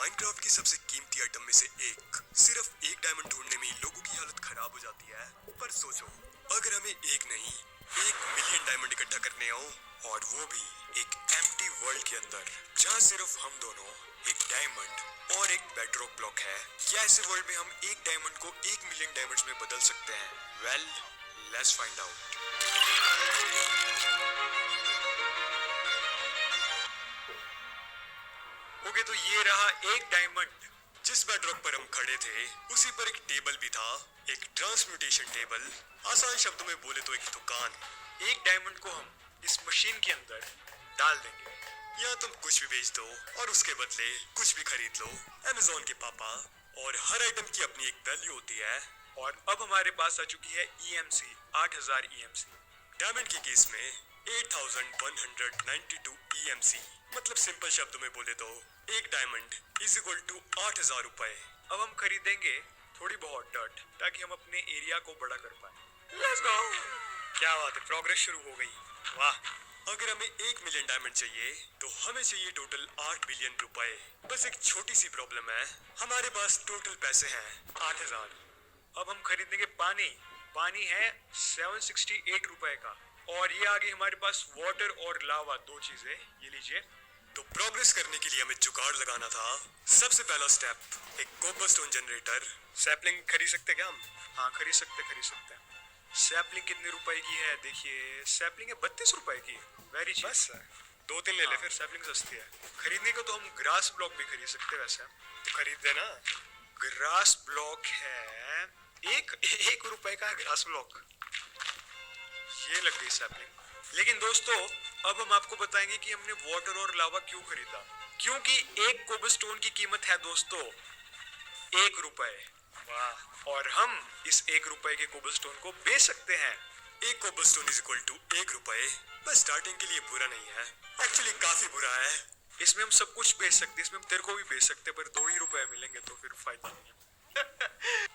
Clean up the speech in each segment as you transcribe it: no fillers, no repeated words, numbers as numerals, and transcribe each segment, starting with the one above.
Minecraft की सबसे कीमती आइटम में से एक। सिर्फ एक डायमंड ढूंढने में ही लोगों की हालत खराब हो जाती है। पर सोचो, अगर हमें एक नहीं 1 मिलियन डायमंड इकट्ठा करने हो, और वो भी एक एम्प्टी वर्ल्ड के अंदर जहाँ सिर्फ हम दोनों, एक डायमंड और एक बेडरॉक ब्लॉक है, क्या ऐसे वर्ल्ड में हम एक डायमंड को 1 मिलियन डायमंड्स में बदल सकते हैं? Well, let's find out. Okay, तो ये रहा एक डायमंड। जिस बेडरॉक पर हम खड़े थे उसी पर एक टेबल भी था, एक ट्रांसम्यूटेशन टेबल। आसान शब्दों में बोले तो एक दुकान। एक डायमंड को हम इस मशीन के अंदर डाल देंगे, या तुम कुछ भी बेच दो और उसके बदले कुछ भी खरीद लो, अमेज़न के पापा। और हर आइटम की अपनी एक वैल्यू होती है। और अब हमारे पास आ चुकी है EMC, 8000 EMC। डायमंड के केस में 8192 EMC। मतलब सिंपल शब्दों में बोले तो एक डायमंड इज इक्वल टू 8000 रुपए। अब हम खरीदेंगे थोड़ी बहुत डर्ट ताकि हम अपने एरिया को बड़ा कर पाए। Let's go. क्या बात है, प्रोग्रेस शुरू हो गई। वाह। अगर हमें 1 मिलियन डायमंड चाहिए तो हमें चाहिए टोटल 8 बिलियन रुपए। बस एक छोटी सी प्रॉब्लम है, हमारे पास टोटल पैसे हैं 8000। अब हम खरीदेंगे पानी। पानी है 768 रुपए का। और ये आगे हमारे पास वाटर और लावा, दो चीजें, ये लीजिए। तो प्रोग्रेस करने के लिए हमें जुगाड़ लगाना था। सबसे पहला स्टेप, एक कोबलस्टोन जनरेटर। सैपलिंग खरीद सकते क्या हम? हाँ, खरीद सकते हैं। सैपलिंग कितने रुपए की है? देखिए, सैपलिंग है 32 रुपए की। Very cheap. बस 2-3 ले ले, फिर सैपलिंग सस्ती है। खरीदने को तो हम ग्रास ब्लॉक भी खरीद सकते हैं वैसे। तो खरीद देना। ग्रास ब्लॉक है एक रुपए का ग्रास ब्लॉक। ये लग गई सैपलिंग। लेकिन दोस्तों, अब हम आपको बताएंगे कि हमने वाटर और लावा क्यों खरीदा। क्योंकि एक कोबलस्टोन की कीमत है दोस्तों 1 रुपए। वाह। और हम इस 1 रुपए के कोबलस्टोन को बेच सकते हैं। एक कोबलस्टोन इज इक्वल टू 1 रुपए। बस स्टार्टिंग के लिए बुरा नहीं है, एक्चुअली काफी बुरा है। इसमें हम सब कुछ बेच सकते हैं, इसमें हम तेरे को भी बेच सकते हैं, पर 2 ही रुपए मिलेंगे तो फिर फायदा नहीं है।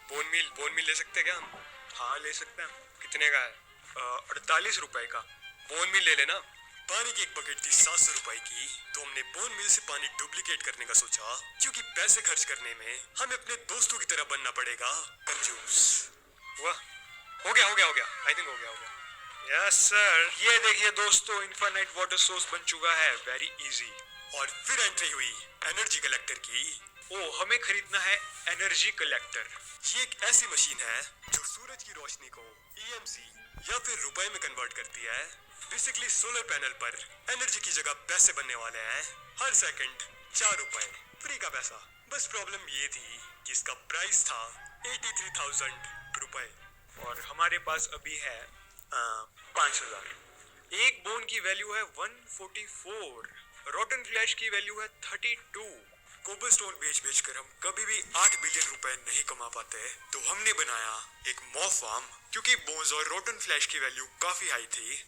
बोन मिल ले सकते हैं क्या हम? हाँ, ले सकते हैं। कितने का है? 48 रुपए का। बोन मिल ले लेना। पानी की एक बकेट थी 700 रुपए की, तो हमने बोन मिल से पानी डुप्लीकेट करने का सोचा, क्योंकि पैसे खर्च करने में हमें अपने दोस्तों की तरह बनना पड़ेगा, कंजूस। वाह, हो गया। आई थिंक हो गया। Yes sir. ये देखिए दोस्तों, इनफाइनाइट वाटर सोर्स बन चुका है। Very easy. और फिर एंट्री हुई एनर्जी कलेक्टर की। ओ, हमें खरीदना है एनर्जी कलेक्टर। ये एक ऐसी मशीन है जो सूरज की रोशनी को EMC या फिर रुपए में कन्वर्ट करती है। बेसिकली सोलर पैनल पर एनर्जी की जगह पैसे बनने वाले हैं। हर सेकंड 4 रुपए फ्री का पैसा। बस प्रॉब्लम ये थी कि इसका प्राइस था 83,000 रुपए, और हमारे पास अभी है 5000। एक बोन की वैल्यू है 144। रोटन फ्लैश की वैल्यू है 32। कोबलस्टोन बेच कर हम कभी भी 8 बिलियन रुपए नहीं कमा पाते, तो हमने बनाया एक मॉब फार्म, क्योंकि बोन्स और रोटन फ्लैश की वैल्यू काफी हाई थी।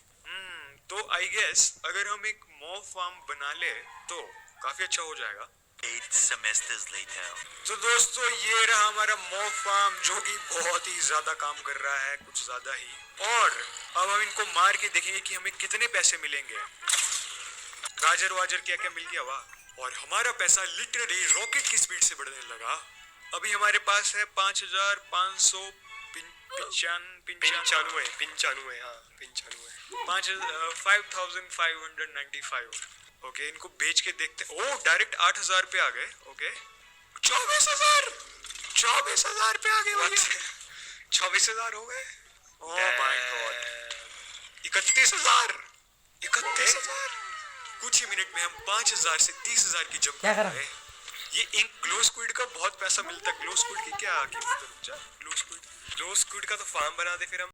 तो आई गेस अगर हम एक मॉब फार्म बना ले तो काफी अच्छा हो जाएगा। 8 semesters later. तो दोस्तों, ये रहा हमारा मॉब फार्म, जो कि बहुत ही ज्यादा काम कर रहा है, कुछ ज्यादा ही। और अब हम इनको मार के देखेंगे कि हमें कितने पैसे मिलेंगे। गाजर वाजर क्या क्या मिल गया। वाह। और हमारा पैसा लिटरली रॉकेट की स्पीड से बढ़ने लगा। अभी हमारे पास है 5595। 5595। ओके, इनको बेच के देखते। ओ, डायरेक्ट 8000 पे आ गए। ओके, 24,000 पे आ गए। 24,000 हो गए। Oh my God. 31,000। कुछ ही मिनट में हम 5000 से 30,000 की जंप कर रहे हैं। ये इंक ग्लो स्क्विड का बहुत पैसा मिलता है। ग्लो स्क्विड की क्या कीमत है? ग्लो स्क्विड का तो फार्म बना दे फिर हम।